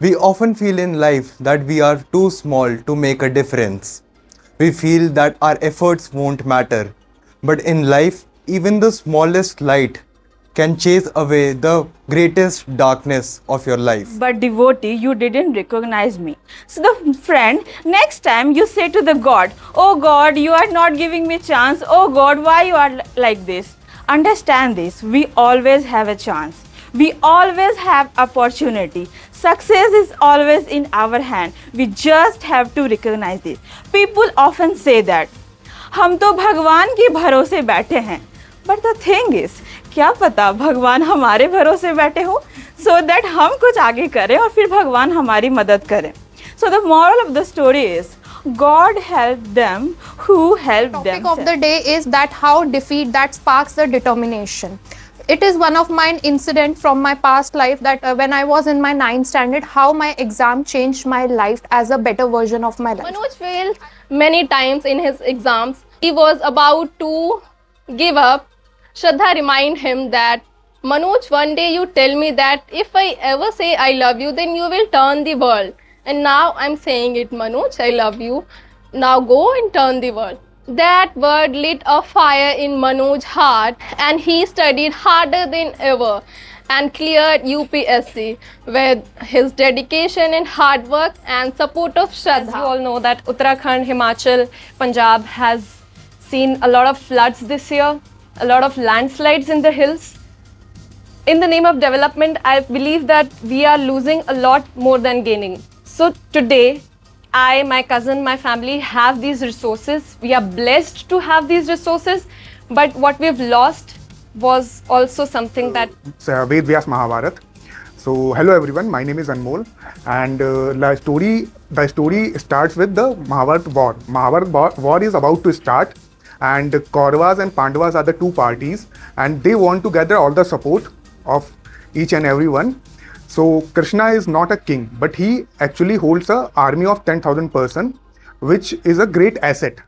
We often feel in life that we are too small to make a difference. We feel that our efforts won't matter. But in life, even the smallest light can chase away the greatest darkness of your life. But devotee, you didn't recognize me. So the friend, next time you say to the God, oh God, you are not giving me chance. Oh God, why you are like this? Understand this, we always have a chance. We always have opportunity. Success is always in our hand. We just have to recognize it. People often say that, हम तो भगवान के भरोसे बैठे हैं. But the thing is, क्या पता भगवान हमारे भरोसे बैठे हो, so that हम कुछ आगे करें और फिर भगवान हमारी मदद करें. So the moral of the story is, God helped them who helped them. Topic of the day is that how defeat that sparks the determination. It is one of my incident from my past life that when I was in my 9th standard, how my exam changed my life as a better version of my life. Manoj failed many times in his exams. He was about to give up. Shraddha reminded him that, Manoj, one day you tell me that if I ever say I love you, then you will turn the world. And now I'm saying it, Manoj, I love you. Now go and turn the world. That word lit a fire in Manoj's heart, and he studied harder than ever and cleared UPSC with his dedication and hard work and support of Shraddha. As you all know that Uttarakhand, Himachal, Punjab has seen a lot of floods this year, a lot of landslides in the hills. In the name of development, I believe that we are losing a lot more than gaining. So today, I, my cousin, my family have these resources. We are blessed to have these resources, but what we've lost was also something that... Ved Vyas Mahabharat. So hello everyone, my name is Anmol, and the story starts with the Mahabharat war. Mahabharat war is about to start, and Kauravas and Pandavas are the two parties, and they want to gather all the support of each and everyone. So Krishna is not a king, but he actually holds an army of 10,000 persons, which is a great asset.